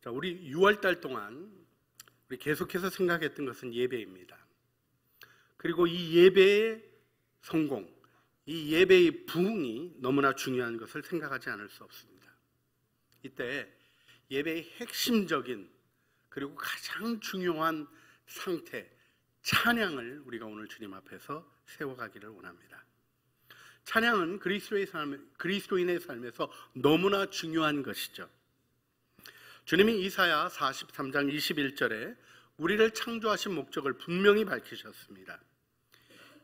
자, 우리 6월 달 동안 우리 계속해서 생각했던 것은 예배입니다. 그리고 이 예배의 성공, 이 예배의 부흥이 너무나 중요한 것을 생각하지 않을 수 없습니다. 이때 예배의 핵심적인 그리고 가장 중요한 상태, 찬양을 우리가 오늘 주님 앞에서 세워가기를 원합니다. 찬양은 그리스도인의 삶에서 너무나 중요한 것이죠. 주님이 이사야 43장 21절에 우리를 창조하신 목적을 분명히 밝히셨습니다.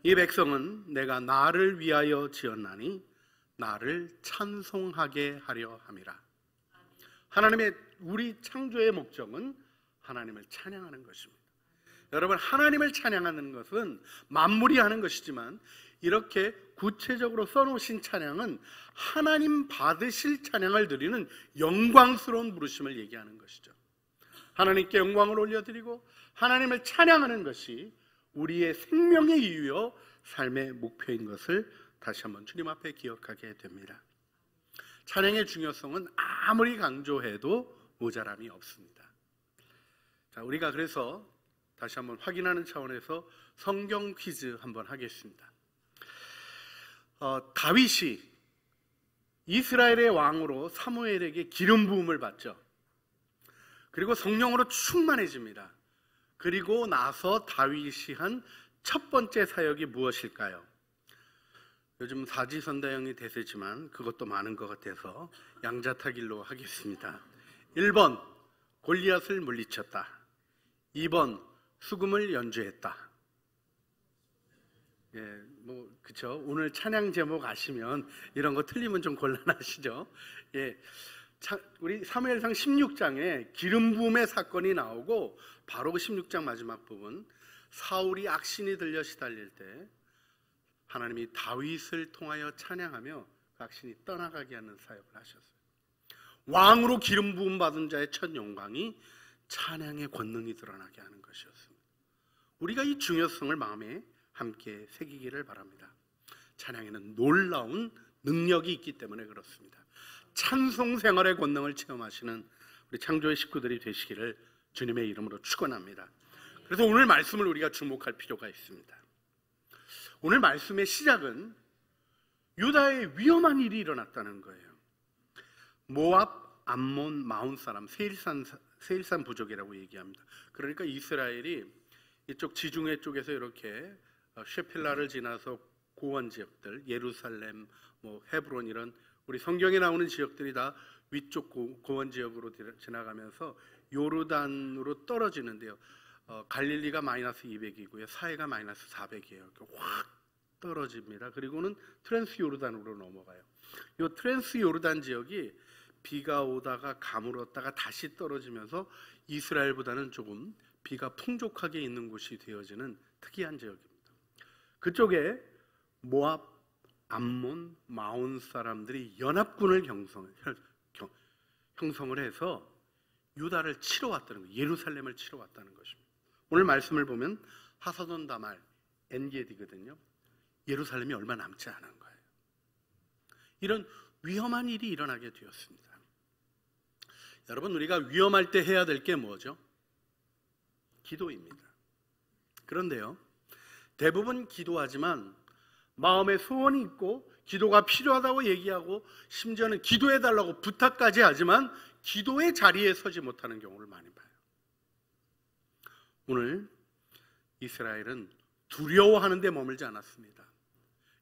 이 백성은 내가 나를 위하여 지었나니 나를 찬송하게 하려 함이라. 하나님의 우리 창조의 목적은 하나님을 찬양하는 것입니다. 여러분, 하나님을 찬양하는 것은 만물이 하는 것이지만 이렇게 구체적으로 써놓으신 찬양은 하나님 받으실 찬양을 드리는 영광스러운 부르심을 얘기하는 것이죠. 하나님께 영광을 올려드리고 하나님을 찬양하는 것이 우리의 생명의 이유요 삶의 목표인 것을 다시 한번 주님 앞에 기억하게 됩니다. 찬양의 중요성은 아무리 강조해도 모자람이 없습니다. 자, 우리가 그래서 다시 한번 확인하는 차원에서 성경 퀴즈 한번 하겠습니다. 다윗이 이스라엘의 왕으로 사무엘에게 기름 부음을 받죠. 그리고 성령으로 충만해집니다. 그리고 나서 다윗이 한 첫 번째 사역이 무엇일까요? 요즘 사지선다형이 대세지만 그것도 많은 것 같아서 양자타길로 하겠습니다. 1번 골리앗을 물리쳤다. 2번 수금을 연주했다. 예, 그쵸? 오늘 찬양 제목 아시면 이런 거 틀리면 좀 곤란하시죠? 예, 우리 사무엘상 16장에 기름 부음의 사건이 나오고 바로 그 16장 마지막 부분, 사울이 악신이 들려 시달릴 때 하나님이 다윗을 통하여 찬양하며 그 악신이 떠나가게 하는 사역을 하셨어요. 왕으로 기름 부음 받은 자의 첫 영광이 찬양의 권능이 드러나게 하는 것이었습니다. 우리가 이 중요성을 마음에 함께 새기기를 바랍니다. 찬양에는 놀라운 능력이 있기 때문에 그렇습니다. 찬송 생활의 권능을 체험하시는 우리 창조의 식구들이 되시기를 주님의 이름으로 축원합니다. 그래서 오늘 말씀을 우리가 주목할 필요가 있습니다. 오늘 말씀의 시작은 유다의 위험한 일이 일어났다는 거예요. 모압, 암몬, 마온 사람, 세일산 부족이라고 얘기합니다. 그러니까 이스라엘이 이쪽 지중해 쪽에서 이렇게 셰필라를 지나서 고원 지역들, 예루살렘, 헤브론 이런 우리 성경에 나오는 지역들이 다 위쪽 고원 지역으로 지나가면서 요르단으로 떨어지는데요. 갈릴리가 마이너스 200이고요. 사해가 마이너스 400이에요. 확 떨어집니다. 그리고는 트랜스 요르단으로 넘어가요. 이 트랜스 요르단 지역이 비가 오다가 가물었다가 다시 떨어지면서 이스라엘보다는 조금 비가 풍족하게 있는 곳이 되어지는 특이한 지역입니다. 그쪽에 모압, 암몬, 마온 사람들이 연합군을 형성을 해서 유다를 치러 왔다는 거예요. 예루살렘을 치러 왔다는 것입니다. 오늘 말씀을 보면 하사돈 다말, 엔게디거든요. 예루살렘이 얼마 남지 않은 거예요. 이런 위험한 일이 일어나게 되었습니다. 여러분, 우리가 위험할 때 해야 될 게 뭐죠? 기도입니다. 그런데요, 대부분 기도하지만 마음에 소원이 있고 기도가 필요하다고 얘기하고 심지어는 기도해달라고 부탁까지 하지만 기도의 자리에 서지 못하는 경우를 많이 봐요. 오늘 이스라엘은 두려워하는 데 머물지 않았습니다.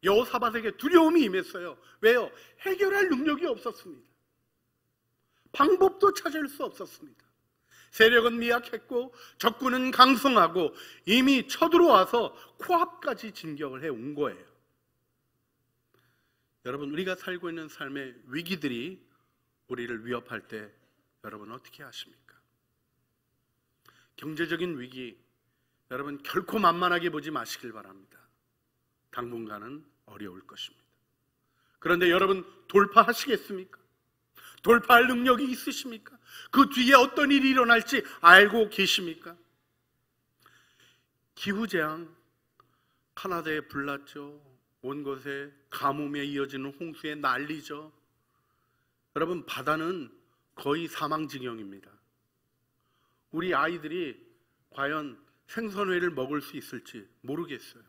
여호사밧에게 두려움이 임했어요. 왜요? 해결할 능력이 없었습니다. 방법도 찾을 수 없었습니다. 세력은 미약했고 적군은 강성하고 이미 쳐들어와서 코앞까지 진격을 해온 거예요. 여러분, 우리가 살고 있는 삶의 위기들이 우리를 위협할 때 여러분 어떻게 하십니까? 경제적인 위기, 여러분 결코 만만하게 보지 마시길 바랍니다. 당분간은 어려울 것입니다. 그런데 여러분 돌파하시겠습니까? 돌파할 능력이 있으십니까? 그 뒤에 어떤 일이 일어날지 알고 계십니까? 기후재앙, 카나다에 불났죠. 온 곳에 가뭄에 이어지는 홍수에 난리죠. 여러분, 바다는 거의 사망지경입니다. 우리 아이들이 과연 생선회를 먹을 수 있을지 모르겠어요.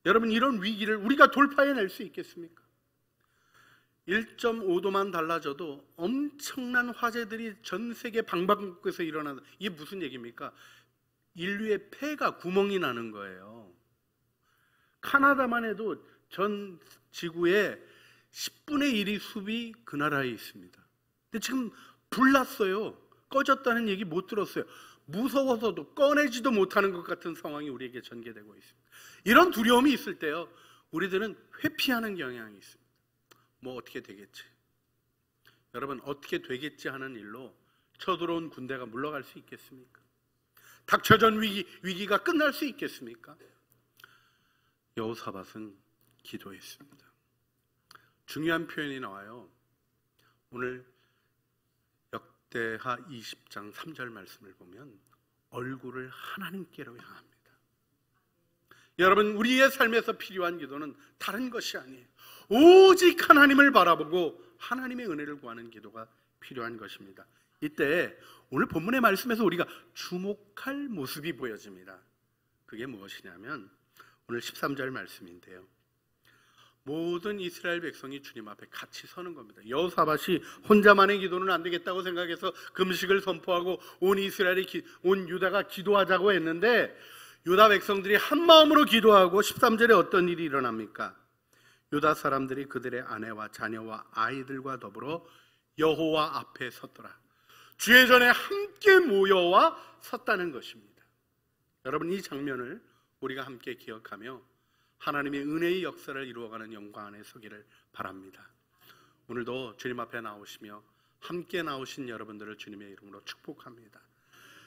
여러분, 이런 위기를 우리가 돌파해낼 수 있겠습니까? 1.5도만 달라져도 엄청난 화재들이 전 세계 방방곡곡에서 일어난다. 이게 무슨 얘기입니까? 인류의 폐가 구멍이 나는 거예요. 카나다만 해도 전 지구의 10분의 1이 숲이 그 나라에 있습니다. 근데 지금 불났어요. 꺼졌다는 얘기 못 들었어요. 무서워서도 꺼내지도 못하는 것 같은 상황이 우리에게 전개되고 있습니다. 이런 두려움이 있을 때요, 우리들은 회피하는 경향이 있습니다. 뭐 어떻게 되겠지, 여러분, 어떻게 되겠지 하는 일로 쳐들어온 군대가 물러갈 수 있겠습니까? 닥쳐진 위기가 끝날 수 있겠습니까? 여호사밧은 기도했습니다. 중요한 표현이 나와요. 오늘 역대하 20장 3절 말씀을 보면 얼굴을 하나님께로 향합니다. 여러분, 우리의 삶에서 필요한 기도는 다른 것이 아니에요. 오직 하나님을 바라보고 하나님의 은혜를 구하는 기도가 필요한 것입니다. 이때 오늘 본문의 말씀에서 우리가 주목할 모습이 보여집니다. 그게 무엇이냐면 오늘 13절 말씀인데요, 모든 이스라엘 백성이 주님 앞에 같이 서는 겁니다. 여호사밧이 혼자만의 기도는 안 되겠다고 생각해서 금식을 선포하고 온 이스라엘이 온 유다가 기도하자고 했는데, 유다 백성들이 한 마음으로 기도하고 13절에 어떤 일이 일어납니까? 유다 사람들이 그들의 아내와 자녀와 아이들과 더불어 여호와 앞에 섰더라. 주의 전에 함께 모여와 섰다는 것입니다. 여러분, 이 장면을 우리가 함께 기억하며 하나님의 은혜의 역사를 이루어가는 영광 안에 서기를 바랍니다. 오늘도 주님 앞에 나오시며 함께 나오신 여러분들을 주님의 이름으로 축복합니다.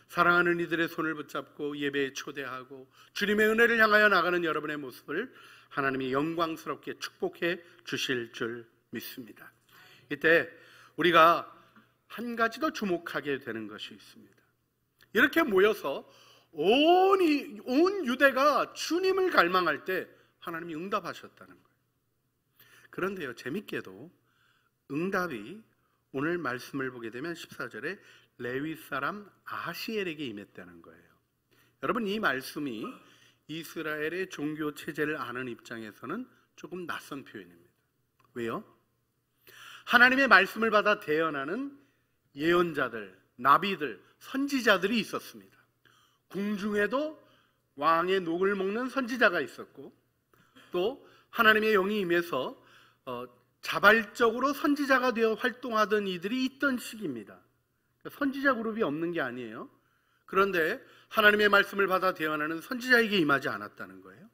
사랑하는 이들의 손을 붙잡고 예배에 초대하고 주님의 은혜를 향하여 나가는 여러분의 모습을 하나님이 영광스럽게 축복해 주실 줄 믿습니다. 이때 우리가 한 가지 더 주목하게 되는 것이 있습니다. 이렇게 모여서 온 유대가 주님을 갈망할 때 하나님이 응답하셨다는 거예요. 그런데요, 재밌게도 응답이 오늘 말씀을 보게 되면 14절에 레위 사람 아하시엘에게 임했다는 거예요. 여러분, 이 말씀이 이스라엘의 종교 체제를 아는 입장에서는 조금 낯선 표현입니다. 왜요? 하나님의 말씀을 받아 대언하는 예언자들, 나비들, 선지자들이 있었습니다. 궁중에도 왕의 녹을 먹는 선지자가 있었고, 또 하나님의 영이 임해서 자발적으로 선지자가 되어 활동하던 이들이 있던 시기입니다. 선지자 그룹이 없는 게 아니에요. 그런데 하나님의 말씀을 받아 대언하는 선지자에게 임하지 않았다는 거예요.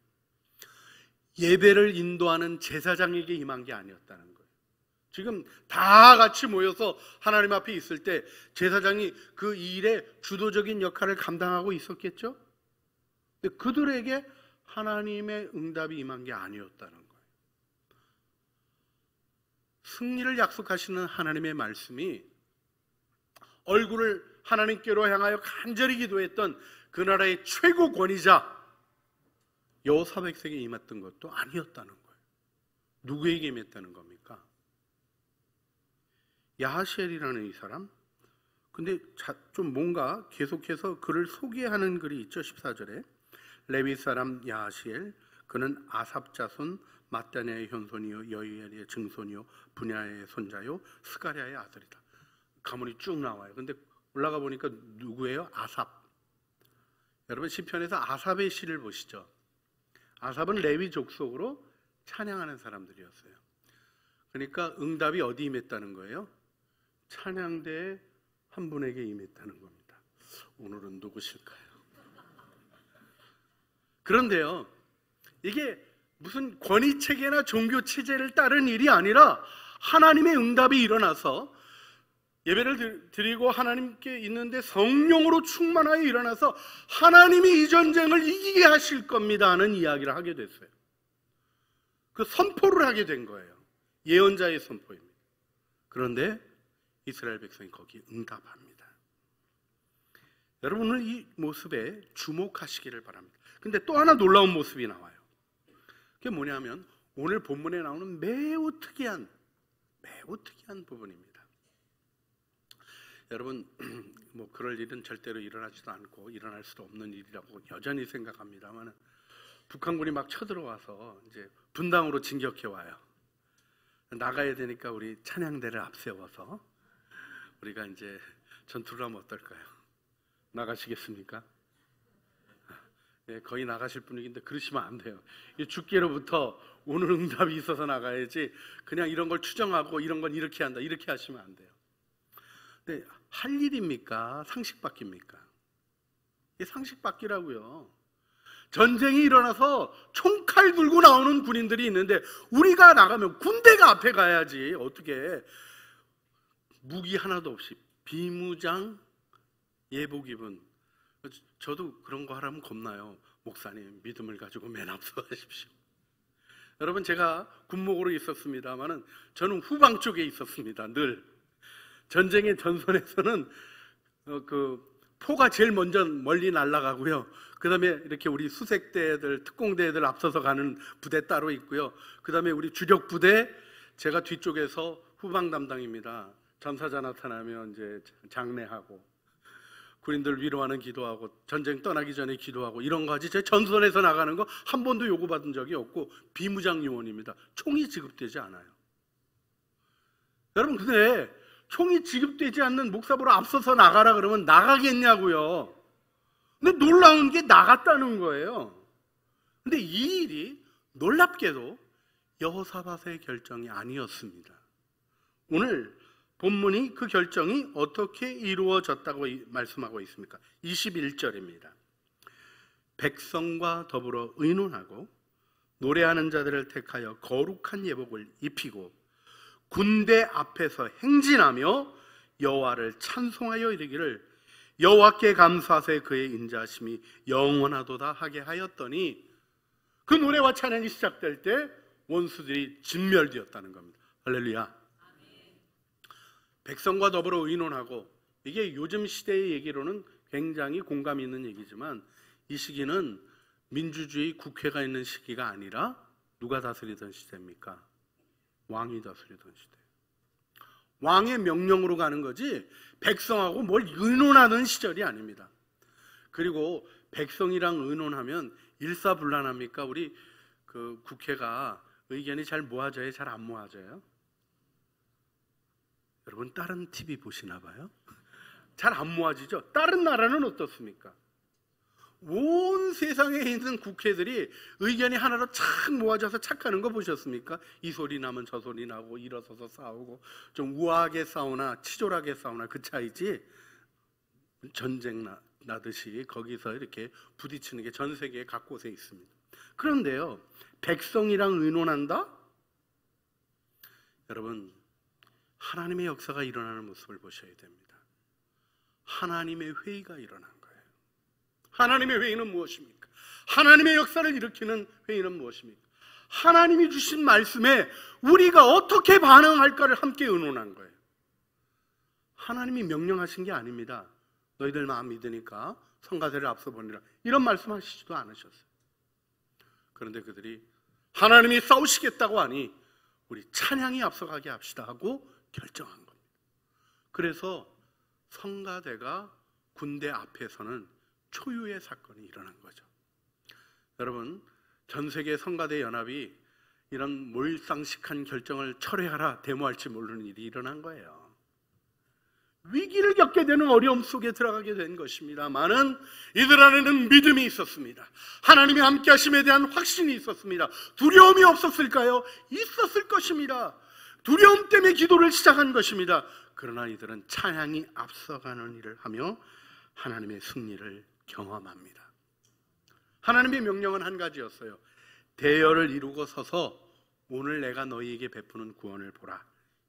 예배를 인도하는 제사장에게 임한 게 아니었다는 거예요. 지금 다 같이 모여서 하나님 앞에 있을 때 제사장이 그 일의 주도적인 역할을 감당하고 있었겠죠? 근데 그들에게 하나님의 응답이 임한 게 아니었다는 거예요. 승리를 약속하시는 하나님의 말씀이 얼굴을 하나님께로 향하여 간절히 기도했던 그 나라의 최고 권위자 여호사밧에게 임했던 것도 아니었다는 거예요. 누구에게 임했다는 겁니까? 야하시엘이라는 이 사람? 근데 좀 뭔가 계속해서 그를 소개하는 글이 있죠. 14절에 레위 사람 야하시엘, 그는 아삽 자손 마따냐의 현손이요 여이엘의 증손이요 분야의 손자요 스가랴의 아들이다. 가문이 쭉 나와요. 근데 올라가 보니까 누구예요? 아삽. 여러분, 시편에서 아삽의 시를 보시죠. 아삽은 레위 족속으로 찬양하는 사람들이었어요. 그러니까 응답이 어디 임했다는 거예요? 찬양대의 한 분에게 임했다는 겁니다. 오늘은 누구실까요? 그런데요, 이게 무슨 권위체계나 종교체제를 따른 일이 아니라 하나님의 응답이 일어나서 예배를 드리고 하나님께 있는데 성령으로 충만하여 일어나서 하나님이 이 전쟁을 이기게 하실 겁니다 하는 이야기를 하게 됐어요. 그 선포를 하게 된 거예요. 예언자의 선포입니다. 그런데 이스라엘 백성이 거기에 응답합니다. 여러분, 오늘 이 모습에 주목하시기를 바랍니다. 근데 또 하나 놀라운 모습이 나와요. 그게 뭐냐면 오늘 본문에 나오는 매우 특이한 부분입니다. 여러분 뭐 그럴 일은 절대로 일어나지도 않고 일어날 수도 없는 일이라고 여전히 생각합니다만, 북한군이 막 쳐들어와서 이제 분당으로 진격해 와요. 나가야 되니까 우리 찬양대를 앞세워서 우리가 이제 전투를 하면 어떨까요? 나가시겠습니까? 네, 거의 나가실 분위기인데 그러시면 안 돼요. 주께로부터 오늘 응답이 있어서 나가야지, 그냥 이런 걸 추정하고 이런 건 이렇게 한다 이렇게 하시면 안 돼요. 근데 할 일입니까? 상식밖입니까? 이게 상식밖이라고요. 전쟁이 일어나서 총칼 들고 나오는 군인들이 있는데 우리가 나가면 군대가 앞에 가야지. 어떻게 무기 하나도 없이 비무장 예복 입은, 저도 그런 거 하라면 겁나요. 목사님 믿음을 가지고 맨 앞서 가십시오. 여러분 제가 군목으로 있었습니다마는 저는 후방 쪽에 있었습니다. 늘 전쟁의 전선에서는 그 포가 제일 먼저 멀리 날아가고요. 그 다음에 이렇게 우리 수색대들, 특공대들 앞서서 가는 부대 따로 있고요. 그 다음에 우리 주력 부대, 제가 뒤쪽에서 후방 담당입니다. 전사자 나타나면 이제 장례하고, 군인들 위로하는 기도하고, 전쟁 떠나기 전에 기도하고, 이런 거 하지. 제 전선에서 나가는 거 한 번도 요구받은 적이 없고, 비무장 요원입니다. 총이 지급되지 않아요. 여러분 근데 총이 지급되지 않는 목사보러 앞서서 나가라 그러면 나가겠냐고요. 근데 놀라운 게 나갔다는 거예요. 근데 이 일이 놀랍게도 여호사밧의 결정이 아니었습니다. 오늘 본문이 그 결정이 어떻게 이루어졌다고 말씀하고 있습니까? 21절입니다. 백성과 더불어 의논하고 노래하는 자들을 택하여 거룩한 예복을 입히고 군대 앞에서 행진하며 여호와를 찬송하여 이르기를 여호와께 감사하세 그의 인자하심이 영원하도다 하게 하였더니, 그 노래와 찬양이 시작될 때 원수들이 진멸되었다는 겁니다. 할렐루야. 백성과 더불어 의논하고, 이게 요즘 시대의 얘기로는 굉장히 공감이 있는 얘기지만 이 시기는 민주주의 국회가 있는 시기가 아니라 누가 다스리던 시대입니까? 왕이 다스리던 시대. 왕의 명령으로 가는 거지 백성하고 뭘 의논하는 시절이 아닙니다. 그리고 백성이랑 의논하면 일사불란합니까? 우리 그 국회가 의견이 잘 모아져요? 잘 안 모아져요? 여러분 다른 TV 보시나 봐요? 잘 안 모아지죠? 다른 나라는 어떻습니까? 온 세상에 있는 국회들이 의견이 하나로 착 모아져서 착하는 거 보셨습니까? 이 소리 나면 저 소리 나고, 일어서서 싸우고, 좀 우아하게 싸우나 치졸하게 싸우나 그 차이지, 전쟁 나듯이 거기서 이렇게 부딪히는 게 전 세계 각곳에 있습니다. 그런데요, 백성이랑 의논한다? 여러분 하나님의 역사가 일어나는 모습을 보셔야 됩니다. 하나님의 회의가 일어난 거예요. 하나님의 회의는 무엇입니까? 하나님의 역사를 일으키는 회의는 무엇입니까? 하나님이 주신 말씀에 우리가 어떻게 반응할까를 함께 의논한 거예요. 하나님이 명령하신 게 아닙니다. 너희들 마음 믿으니까 성가대를 앞서 보내라, 이런 말씀하시지도 않으셨어요. 그런데 그들이 하나님이 싸우시겠다고 하니 우리 찬양이 앞서가게 합시다 하고 결정한 겁니다. 그래서 성가대가 군대 앞에서는 초유의 사건이 일어난 거죠. 여러분 전 세계 성가대 연합이 이런 몰상식한 결정을 철회하라 데모할지 모르는 일이 일어난 거예요. 위기를 겪게 되는 어려움 속에 들어가게 된 것입니다만은 이들 안에는 믿음이 있었습니다. 하나님이 함께 하심에 대한 확신이 있었습니다. 두려움이 없었을까요? 있었을 것입니다. 두려움 때문에 기도를 시작한 것입니다. 그러나 이들은 찬양이 앞서가는 일을 하며 하나님의 승리를 경험합니다. 하나님의 명령은 한 가지였어요. 대열을 이루고 서서 오늘 내가 너희에게 베푸는 구원을 보라.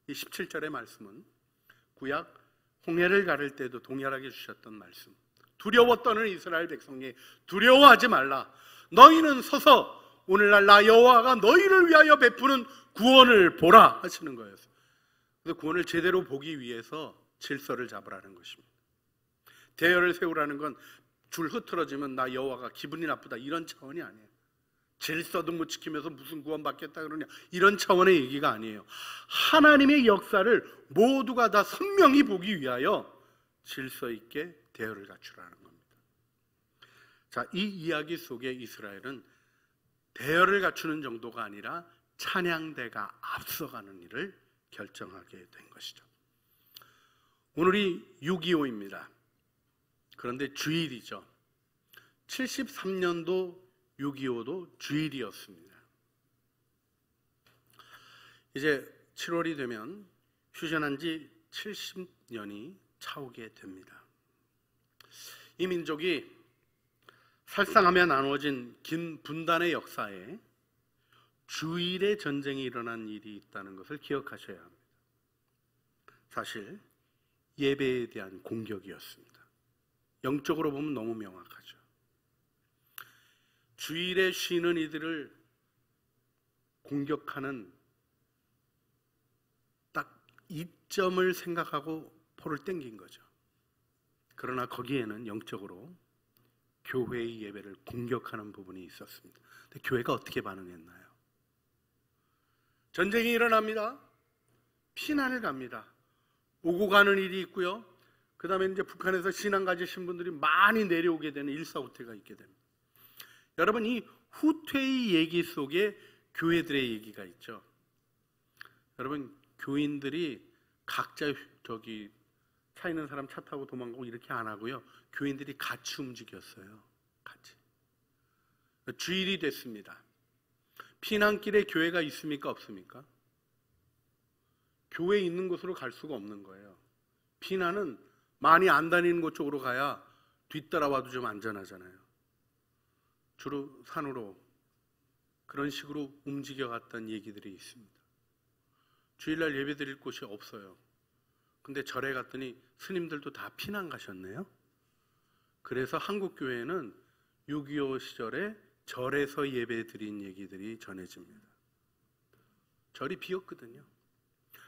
이 17절의 말씀은 구약 홍해를 가를 때도 동일하게 주셨던 말씀. 두려워 떠는 이스라엘 백성에 두려워하지 말라. 너희는 서서 오늘날 나 여호와가 너희를 위하여 베푸는 구원을 보라 하시는 거였어요. 그래서 구원을 제대로 보기 위해서 질서를 잡으라는 것입니다. 대열을 세우라는 건 줄 흐트러지면 나 여호와가 기분이 나쁘다 이런 차원이 아니에요. 질서도 못 지키면서 무슨 구원 받겠다 그러냐 이런 차원의 얘기가 아니에요. 하나님의 역사를 모두가 다 선명히 보기 위하여 질서 있게 대열을 갖추라는 겁니다. 자, 이 이야기 속에 이스라엘은 대열을 갖추는 정도가 아니라 찬양대가 앞서가는 일을 결정하게 된 것이죠. 오늘이 6.25입니다. 그런데 주일이죠. 73년도 6.25도 주일이었습니다. 이제 7월이 되면 휴전한 지 70년이 차오게 됩니다. 이 민족이 살상하며 나누어진 긴 분단의 역사에 주일의 전쟁이 일어난 일이 있다는 것을 기억하셔야 합니다. 사실 예배에 대한 공격이었습니다. 영적으로 보면 너무 명확하죠. 주일에 쉬는 이들을 공격하는 딱 이점을 생각하고 포를 땡긴 거죠. 그러나 거기에는 영적으로 교회의 예배를 공격하는 부분이 있었습니다. 근데 교회가 어떻게 반응했나요? 전쟁이 일어납니다. 피난을 갑니다. 오고 가는 일이 있고요. 그 다음에 이제 북한에서 신앙 가지신 분들이 많이 내려오게 되는 일사후퇴가 있게 됩니다. 여러분, 이 후퇴의 얘기 속에 교회들의 얘기가 있죠. 여러분, 교인들이 각자 차 있는 사람 차 타고 도망가고 이렇게 안 하고요. 교인들이 같이 움직였어요. 같이. 주일이 됐습니다. 피난길에 교회가 있습니까? 없습니까? 교회 있는 곳으로 갈 수가 없는 거예요. 피난은 많이 안 다니는 곳 쪽으로 가야 뒤따라와도 좀 안전하잖아요. 주로 산으로 그런 식으로 움직여갔던 얘기들이 있습니다. 주일날 예배 드릴 곳이 없어요. 근데 절에 갔더니 스님들도 다 피난 가셨네요. 그래서 한국교회는 6.25 시절에 절에서 예배 드린 얘기들이 전해집니다. 절이 비었거든요.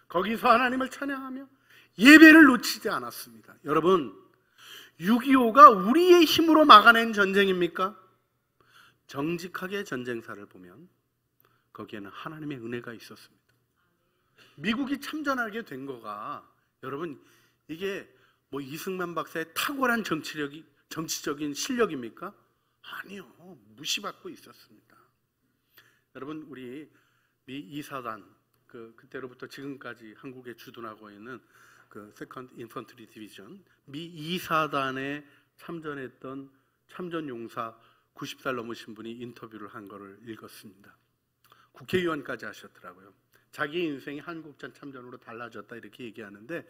거기서 하나님을 찬양하며 예배를 놓치지 않았습니다. 여러분, 6.25가 우리의 힘으로 막아낸 전쟁입니까? 정직하게 전쟁사를 보면 거기에는 하나님의 은혜가 있었습니다. 미국이 참전하게 된 거가 여러분, 이게 뭐 이승만 박사의 탁월한 정치적인 실력입니까? 아니요. 무시받고 있었습니다. 여러분, 우리 미 2사단 그때로부터 지금까지 한국에 주둔하고 있는 그 세컨드 인펀트리 디비전 미 2사단에 참전했던 참전용사 90살 넘으신 분이 인터뷰를 한 거를 읽었습니다. 국회의원까지 하셨더라고요. 자기 인생이 한국전 참전으로 달라졌다 이렇게 얘기하는데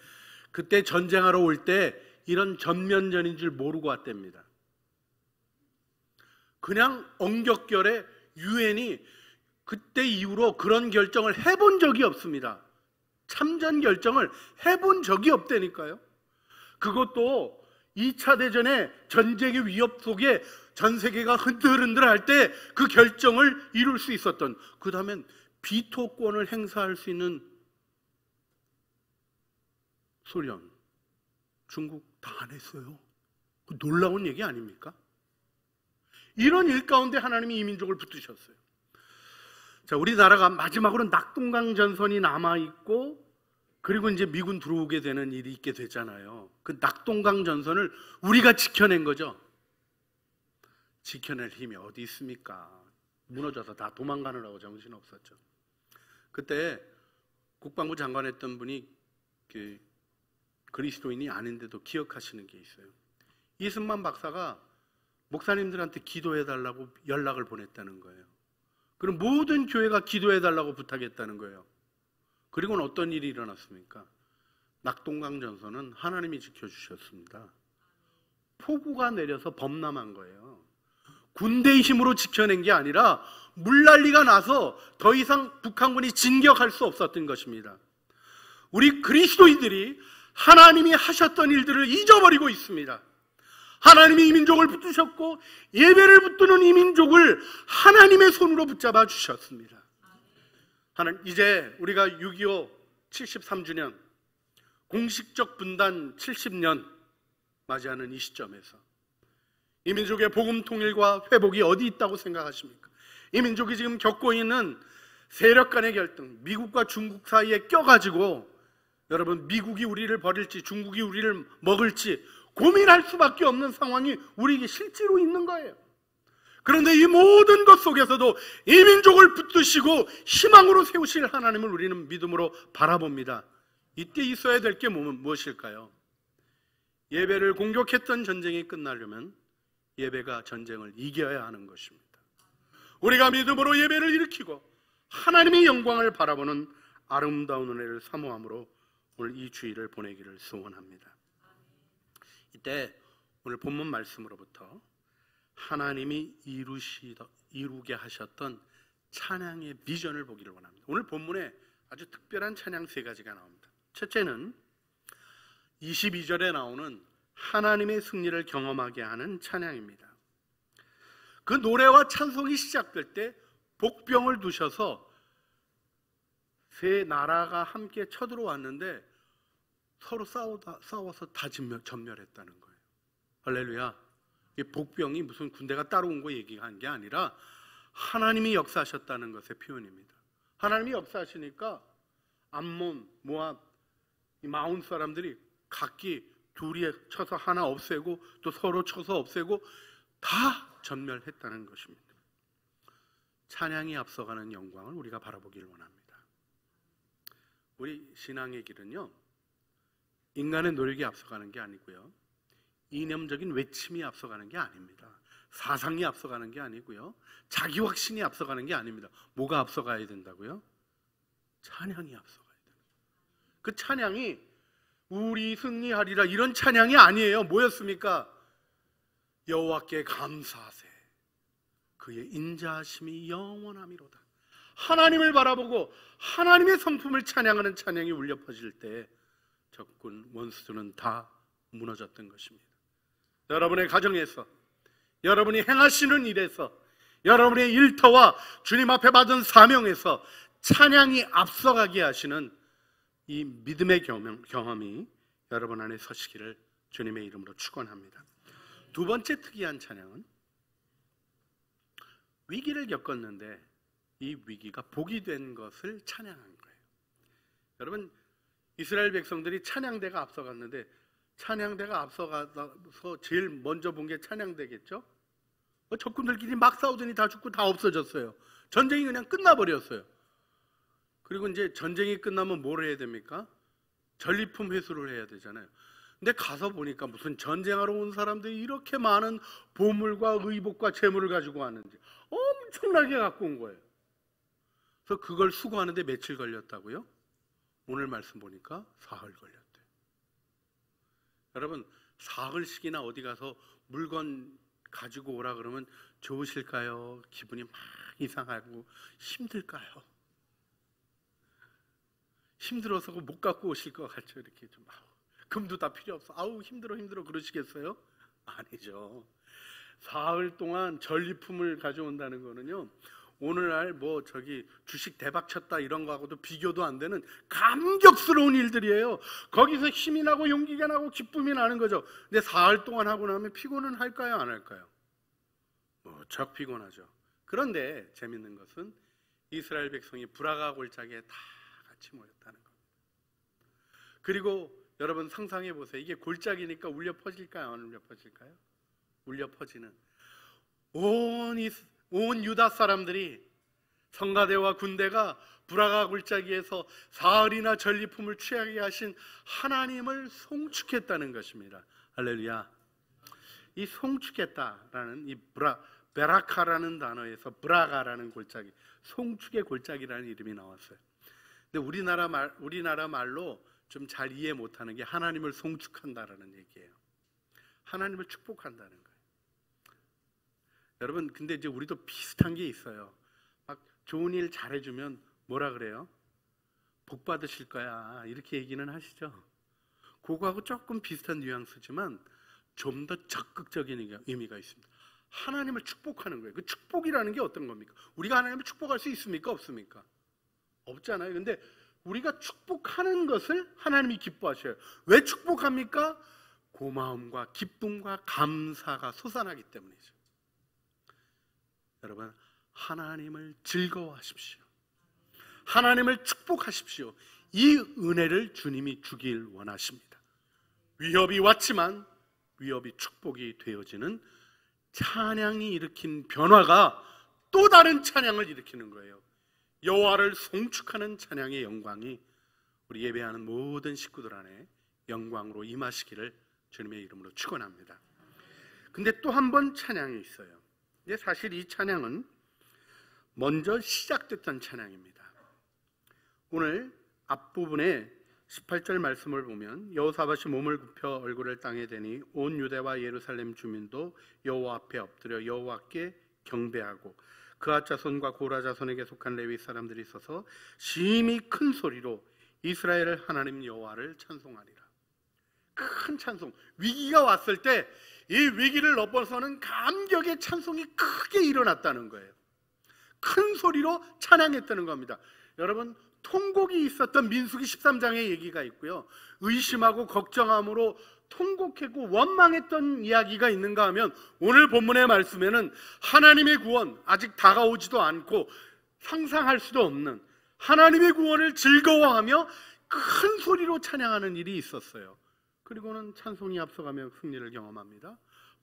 그때 전쟁하러 올 때 이런 전면전인 줄 모르고 왔답니다. 그냥 엉격결에 유엔이 그때 이후로 그런 결정을 해본 적이 없습니다. 참전 결정을 해본 적이 없다니까요. 그것도 2차 대전의 전쟁의 위협 속에 전 세계가 흔들흔들할 때 그 결정을 이룰 수 있었던, 그 다음엔 비토권을 행사할 수 있는 소련, 중국 다 안 했어요. 놀라운 얘기 아닙니까? 이런 일 가운데 하나님이 이 민족을 붙드셨어요. 자, 우리나라가 마지막으로 낙동강 전선이 남아있고 그리고 이제 미군 들어오게 되는 일이 있게 되잖아요. 그 낙동강 전선을 우리가 지켜낸 거죠. 지켜낼 힘이 어디 있습니까? 무너져서 다 도망가느라고 정신없었죠. 그때 국방부 장관 했던 분이 그리스도인이 아닌데도 기억하시는 게 있어요. 이승만 박사가 목사님들한테 기도해달라고 연락을 보냈다는 거예요. 그럼 모든 교회가 기도해달라고 부탁했다는 거예요. 그리고는 어떤 일이 일어났습니까? 낙동강 전선은 하나님이 지켜주셨습니다. 폭우가 내려서 범람한 거예요. 군대의 힘으로 지켜낸 게 아니라 물난리가 나서 더 이상 북한군이 진격할 수 없었던 것입니다. 우리 그리스도인들이 하나님이 하셨던 일들을 잊어버리고 있습니다. 하나님이 이 민족을 붙드셨고 예배를 붙드는 이 민족을 하나님의 손으로 붙잡아 주셨습니다. 이제 우리가 6.25 73주년 공식적 분단 70년 맞이하는 이 시점에서 이 민족의 복음 통일과 회복이 어디 있다고 생각하십니까? 이 민족이 지금 겪고 있는 세력 간의 결등, 미국과 중국 사이에 껴가지고 여러분, 미국이 우리를 버릴지 중국이 우리를 먹을지 고민할 수밖에 없는 상황이 우리에게 실제로 있는 거예요. 그런데 이 모든 것 속에서도 이 민족을 붙드시고 희망으로 세우실 하나님을 우리는 믿음으로 바라봅니다. 이때 있어야 될 게 무엇일까요? 예배를 공격했던 전쟁이 끝나려면 예배가 전쟁을 이겨야 하는 것입니다. 우리가 믿음으로 예배를 일으키고 하나님의 영광을 바라보는 아름다운 은혜를 사모함으로 오늘 이 주일을 보내기를 소원합니다. 이때 오늘 본문 말씀으로부터 하나님이 이루게 하셨던 찬양의 비전을 보기를 원합니다. 오늘 본문에 아주 특별한 찬양 세 가지가 나옵니다. 첫째는 22절에 나오는 하나님의 승리를 경험하게 하는 찬양입니다. 그 노래와 찬송이 시작될 때 복병을 두셔서 세 나라가 함께 쳐들어왔는데 서로 싸워서 다 전멸했다는 거예요. 할렐루야. 이 복병이 무슨 군대가 따라온 거 얘기한 게 아니라 하나님이 역사하셨다는 것의 표현입니다. 하나님이 역사하시니까 암몬, 모압, 이 마온 사람들이 각기 둘이 쳐서 하나 없애고 또 서로 쳐서 없애고 다 전멸했다는 것입니다. 찬양이 앞서가는 영광을 우리가 바라보기를 원합니다. 우리 신앙의 길은요, 인간의 노력이 앞서가는 게 아니고요, 이념적인 외침이 앞서가는 게 아닙니다. 사상이 앞서가는 게 아니고요, 자기 확신이 앞서가는 게 아닙니다. 뭐가 앞서가야 된다고요? 찬양이 앞서가야 돼요. 그 찬양이 우리 승리하리라 이런 찬양이 아니에요. 뭐였습니까? 여호와께 감사하세 그의 인자하심이 영원함이로다. 하나님을 바라보고 하나님의 성품을 찬양하는 찬양이 울려 퍼질 때 적군 원수들은 다 무너졌던 것입니다. 여러분의 가정에서, 여러분이 행하시는 일에서, 여러분의 일터와 주님 앞에 받은 사명에서 찬양이 앞서가게 하시는 이 믿음의 경험이 여러분 안에 서시기를 주님의 이름으로 축원합니다. 두 번째 특이한 찬양은 위기를 겪었는데 이 위기가 복이 된 것을 찬양한 거예요. 여러분, 이스라엘 백성들이 찬양대가 앞서갔는데 찬양대가 앞서가서 제일 먼저 본 게 찬양대겠죠? 적군들끼리 막 싸우더니 다 죽고 다 없어졌어요. 전쟁이 그냥 끝나버렸어요. 그리고 이제 전쟁이 끝나면 뭘 해야 됩니까? 전리품 회수를 해야 되잖아요. 근데 가서 보니까 무슨 전쟁하러 온 사람들이 이렇게 많은 보물과 의복과 재물을 가지고 왔는지 엄청나게 갖고 온 거예요. 그래서 그걸 수거하는데 며칠 걸렸다고요? 오늘 말씀 보니까 사흘 걸렸대요. 여러분, 사흘씩이나 어디 가서 물건 가지고 오라 그러면 좋으실까요? 기분이 막 이상하고 힘들까요? 힘들어서 못 갖고 오실 것 같죠? 이렇게 좀 금도 다 필요 없어. 아우 힘들어 그러시겠어요? 아니죠. 사흘 동안 전리품을 가져온다는 거는요, 오늘날 주식 대박 쳤다 이런 거하고도 비교도 안 되는 감격스러운 일들이에요. 거기서 힘이 나고 용기가 나고 기쁨이 나는 거죠. 근데 사흘 동안 하고 나면 피곤은 할까요, 안 할까요? 무척 피곤하죠. 그런데 재밌는 것은 이스라엘 백성이 브라가 골짜기에 다 같이 모였다는 겁니다. 그리고 여러분 상상해 보세요. 이게 골짜기니까 울려 퍼질까요, 안 울려 퍼질까요? 울려 퍼지는 온 유다 사람들이, 성가대와 군대가 브라가 골짜기에서 사흘이나 전리품을 취하게 하신 하나님을 송축했다는 것입니다. 할렐루야. 이 송축했다라는 이 베라카라는 단어에서 브라가라는 골짜기, 송축의 골짜기라는 이름이 나왔어요. 근데 우리나라 말로 좀 잘 이해 못하는 게 하나님을 송축한다라는 얘기예요. 하나님을 축복한다는 거예요. 여러분, 근데 이제 우리도 비슷한 게 있어요. 막 좋은 일 잘해주면 뭐라 그래요? 복 받으실 거야 이렇게 얘기는 하시죠. 그거하고 조금 비슷한 뉘앙스지만 좀 더 적극적인 의미가 있습니다. 하나님을 축복하는 거예요. 그 축복이라는 게 어떤 겁니까? 우리가 하나님을 축복할 수 있습니까? 없습니까? 없잖아요. 근데 우리가 축복하는 것을 하나님이 기뻐하셔요. 왜 축복합니까? 고마움과 기쁨과 감사가 솟아나기 때문이죠. 여러분, 하나님을 즐거워하십시오. 하나님을 축복하십시오. 이 은혜를 주님이 주길 원하십니다. 위협이 왔지만 위협이 축복이 되어지는 찬양이 일으킨 변화가 또 다른 찬양을 일으키는 거예요. 여호와를 송축하는 찬양의 영광이 우리 예배하는 모든 식구들 안에 영광으로 임하시기를 주님의 이름으로 축원합니다. 근데 또 한 번 찬양이 있어요. 근데 사실 이 찬양은 먼저 시작됐던 찬양입니다. 오늘 앞부분에 18절 말씀을 보면 여호사밧이 몸을 굽혀 얼굴을 땅에 대니 온 유대와 예루살렘 주민도 여호와 앞에 엎드려 여호와께 경배하고 그앗 자손과 고라 자손에게 속한 레위 사람들이 있어서 심히 큰 소리로 이스라엘 하나님 여호와를 찬송하리라. 큰 찬송, 위기가 왔을 때 이 위기를 넘어서는 감격의 찬송이 크게 일어났다는 거예요. 큰 소리로 찬양했다는 겁니다. 여러분, 통곡이 있었던 민수기 13장의 얘기가 있고요, 의심하고 걱정함으로 통곡했고 원망했던 이야기가 있는가 하면 오늘 본문의 말씀에는 하나님의 구원, 아직 다가오지도 않고 상상할 수도 없는 하나님의 구원을 즐거워하며 큰 소리로 찬양하는 일이 있었어요. 그리고는 찬송이 앞서가며 승리를 경험합니다.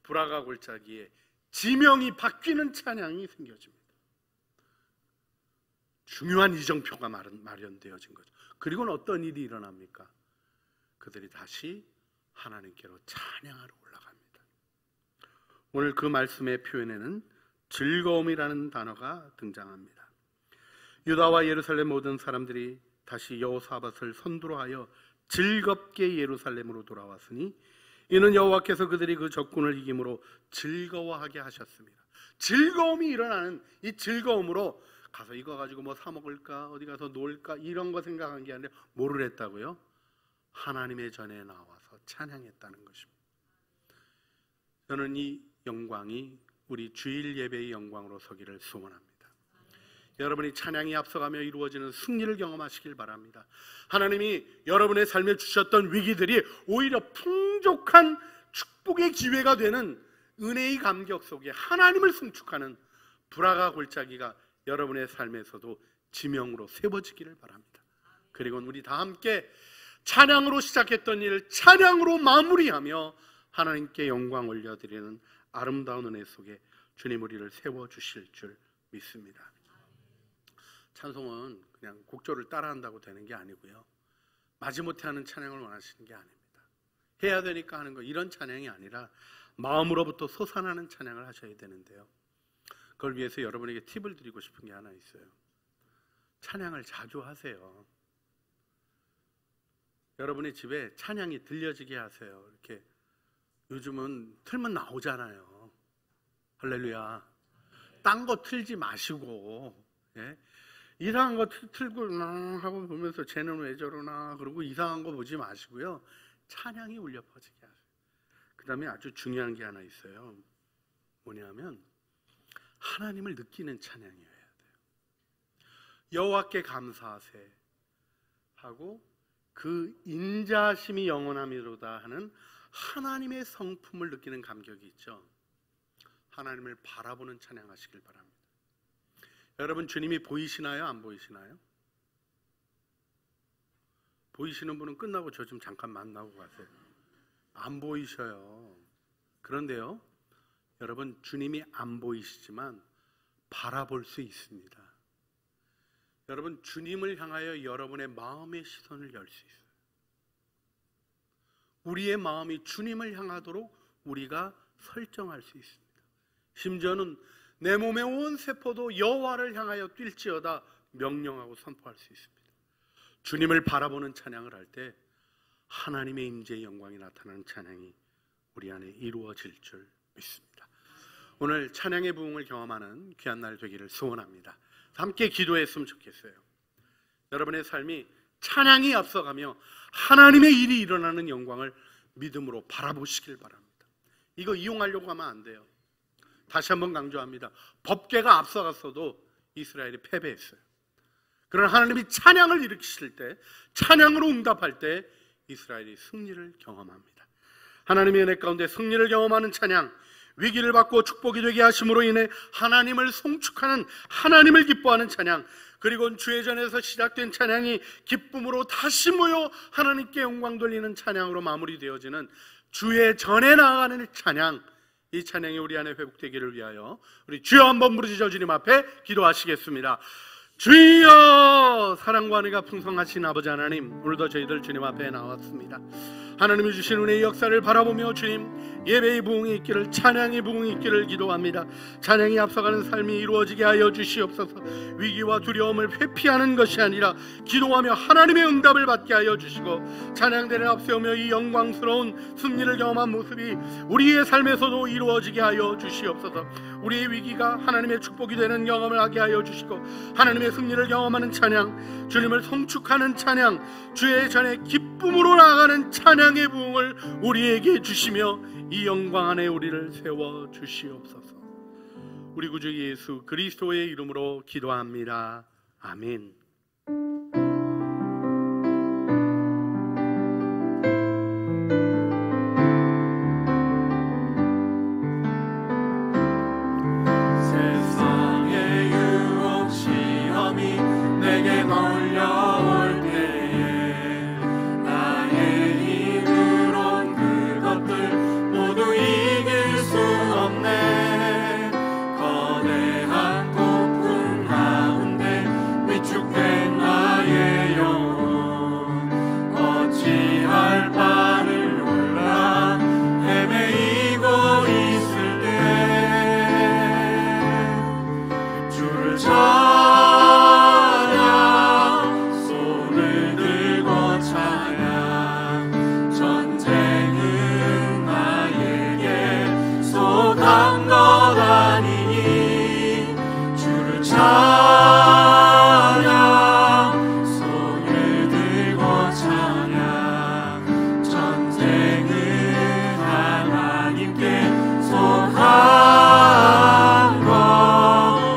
불화가 골짜기에 지명이 바뀌는 찬양이 생겨집니다. 중요한 이정표가 마련되어진 거죠. 그리고는 어떤 일이 일어납니까? 그들이 다시 하나님께로 찬양하러 올라갑니다. 오늘 그 말씀의 표현에는 즐거움이라는 단어가 등장합니다. 유다와 예루살렘 모든 사람들이 다시 여호사밧을 선두로 하여 즐겁게 예루살렘으로 돌아왔으니 이는 여호와께서 그들이 그 적군을 이김으로 즐거워하게 하셨습니다. 즐거움이 일어나는 이 즐거움으로 가서 이거 가지고 뭐 사 먹을까, 어디 가서 놀까, 이런 거 생각한 게 아니라 뭐를 했다고요? 하나님의 전에 나와서 찬양했다는 것입니다. 저는 이 영광이 우리 주일 예배의 영광으로 서기를 소원합니다. 여러분이 찬양이 앞서가며 이루어지는 승리를 경험하시길 바랍니다. 하나님이 여러분의 삶에 주셨던 위기들이 오히려 풍족한 축복의 기회가 되는 은혜의 감격 속에 하나님을 송축하는 불화가 골짜기가 여러분의 삶에서도 지명으로 세워지기를 바랍니다. 그리고 우리 다 함께 찬양으로 시작했던 일을 찬양으로 마무리하며 하나님께 영광 올려드리는 아름다운 은혜 속에 주님 우리를 세워주실 줄 믿습니다. 찬송은 그냥 곡조를 따라한다고 되는 게 아니고요, 마지못해 하는 찬양을 원하시는 게 아닙니다. 해야 되니까 하는 거, 이런 찬양이 아니라 마음으로부터 솟아나는 찬양을 하셔야 되는데요, 그걸 위해서 여러분에게 팁을 드리고 싶은 게 하나 있어요. 찬양을 자주 하세요. 여러분의 집에 찬양이 들려지게 하세요. 이렇게 요즘은 틀면 나오잖아요. 할렐루야. 딴 거 틀지 마시고, 예? 이상한 거 틀고 하고 보면서 쟤는 왜 저러나 그러고 이상한 거 보지 마시고요, 찬양이 울려 퍼지게 하세요. 그 다음에 아주 중요한 게 하나 있어요. 뭐냐면 하나님을 느끼는 찬양이어야 돼요. 여호와께 감사하세 하고 그 인자심이 영원함이로다 하는 하나님의 성품을 느끼는 감격이 있죠. 하나님을 바라보는 찬양하시길 바랍니다. 여러분, 주님이 보이시나요? 안 보이시나요? 보이시는 분은 끝나고 저 좀 잠깐 만나고 가세요. 안 보이셔요. 그런데요, 여러분, 주님이 안 보이시지만 바라볼 수 있습니다. 여러분, 주님을 향하여 여러분의 마음의 시선을 열 수 있어요. 우리의 마음이 주님을 향하도록 우리가 설정할 수 있습니다. 심지어는 내 몸의 온 세포도 여호와를 향하여 뛸지어다 명령하고 선포할 수 있습니다. 주님을 바라보는 찬양을 할 때 하나님의 임재의 영광이 나타나는 찬양이 우리 안에 이루어질 줄 믿습니다. 오늘 찬양의 부흥을 경험하는 귀한 날 되기를 소원합니다. 함께 기도했으면 좋겠어요. 여러분의 삶이 찬양이 앞서가며 하나님의 일이 일어나는 영광을 믿음으로 바라보시길 바랍니다. 이거 이용하려고 하면 안 돼요. 다시 한번 강조합니다. 법궤가 앞서갔어도 이스라엘이 패배했어요. 그러나 하나님이 찬양을 일으키실 때, 찬양으로 응답할 때 이스라엘이 승리를 경험합니다. 하나님의 은혜 가운데 승리를 경험하는 찬양, 위기를 받고 축복이 되게 하심으로 인해 하나님을 송축하는, 하나님을 기뻐하는 찬양, 그리고 주의 전에서 시작된 찬양이 기쁨으로 다시 모여 하나님께 영광 돌리는 찬양으로 마무리되어지는 주의 전에 나아가는 찬양, 이 찬양이 우리 안에 회복되기를 위하여 우리 주여 한번 부르짖어 주님 앞에 기도하시겠습니다. 주여, 사랑과 은혜가 풍성하신 아버지 하나님, 오늘도 저희들 주님 앞에 나왔습니다. 하나님이 주신 은혜의 역사를 바라보며 주님, 예배의 부흥이 있기를, 찬양의 부흥이 있기를 기도합니다. 찬양이 앞서가는 삶이 이루어지게 하여 주시옵소서. 위기와 두려움을 회피하는 것이 아니라 기도하며 하나님의 응답을 받게 하여 주시고, 찬양대를 앞세우며 이 영광스러운 승리를 경험한 모습이 우리의 삶에서도 이루어지게 하여 주시옵소서. 우리의 위기가 하나님의 축복이 되는 경험을 하게 하여 주시고, 하나님의 승리를 경험하는 찬양, 주님을 송축하는 찬양, 주의 전에 기쁨으로 나아가는 찬양의 부흥을 우리에게 주시며 이 영광 안에 우리를 세워 주시옵소서. 우리 구주 예수 그리스도의 이름으로 기도합니다. 아멘. 세상의 유혹 시험이 내게 몰려올 때에 나의 힘으론 그것들 모두 이길 수 없네. 거대한 폭풍 가운데 위축된 나의 영혼, 어찌할 바를 몰라 헤매이고 있을 때 주를 찬양, 손을 들고 찬양. 전쟁은 나에게 속한 것 아니니 주를 찬양, 손을 들고 찬양. 전쟁은 하나님께 속한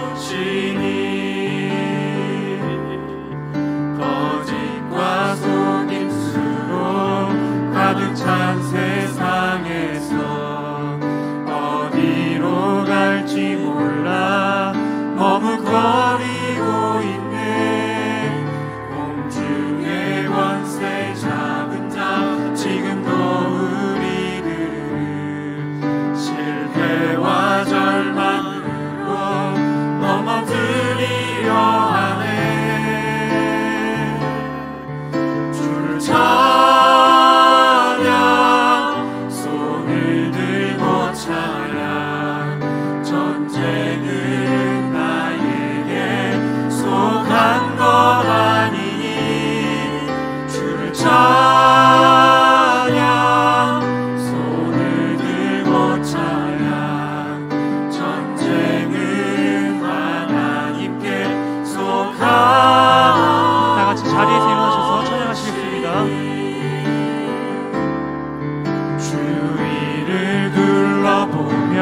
것이니 거짓과 속임수로 가득 찬 세상에서 어디로 갈지 몰라 너무 거리고 있네. 공중의 권세 잡은 자 지금도 우리들을 실패와 절망으로 넘어뜨리려 하네. 주를 찬양, 손을 들고 찬양. 전쟁은 나에게 속한 것 아니니 주를 찬양, 손을 들고 찬양. 전쟁은 하나님께 속한 다 같이 자리에서 일어나셔서 찬양하시겠습니다. 주위를 둘러보면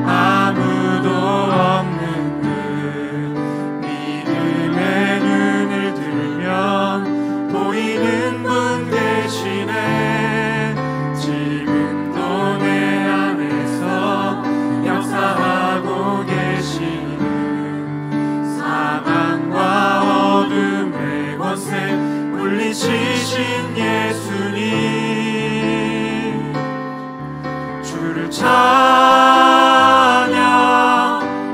아무도 없는 듯 믿음의 눈을 들면 보이는 분 계시네. 지금도 내 안에서 역사하고 계시는 사망과 어둠의 권세 물리치신 예수님. 주를 찬양,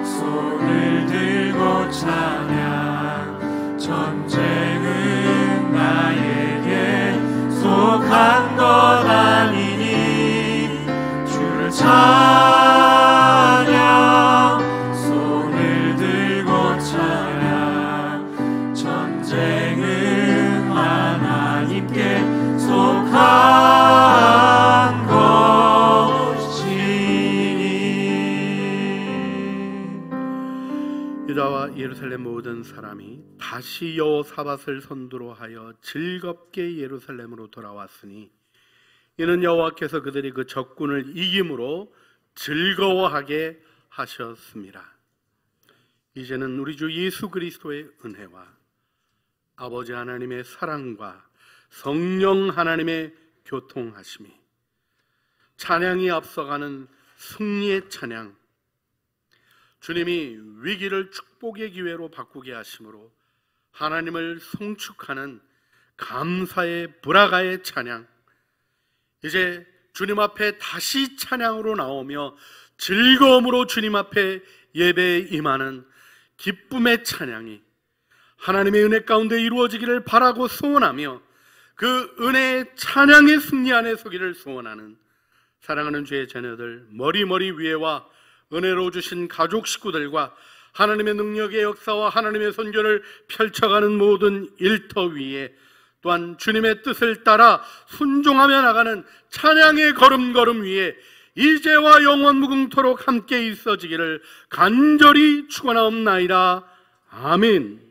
손을 들고 찬양. 전쟁은 나에게 속한 것 아니니 주를 찬양, 손을 들고 찬양. 전쟁은 하나님께 속한 것이니. 유다와 예루살렘 모든 사람이 다시 여호사밧을 선두로 하여 즐겁게 예루살렘으로 돌아왔으니 이는 여호와께서 그들이 그 적군을 이김으로 즐거워하게 하셨습니다. 이제는 우리 주 예수 그리스도의 은혜와 아버지 하나님의 사랑과 성령 하나님의 교통하심이, 찬양이 앞서가는 승리의 찬양, 주님이 위기를 축복의 기회로 바꾸게 하심으로 하나님을 송축하는 감사의 브라가의 찬양, 이제 주님 앞에 다시 찬양으로 나오며 즐거움으로 주님 앞에 예배에 임하는 기쁨의 찬양이 하나님의 은혜 가운데 이루어지기를 바라고 소원하며 그 은혜의 찬양의 승리 안에 서기를 소원하는 사랑하는 주의 자녀들, 머리 위에와 은혜로 주신 가족 식구들과 하나님의 능력의 역사와 하나님의 선교를 펼쳐가는 모든 일터 위에 또한 주님의 뜻을 따라 순종하며 나가는 찬양의 걸음걸음 위에 이제와 영원 무궁토록 함께 있어지기를 간절히 축원하옵나이다. 아멘.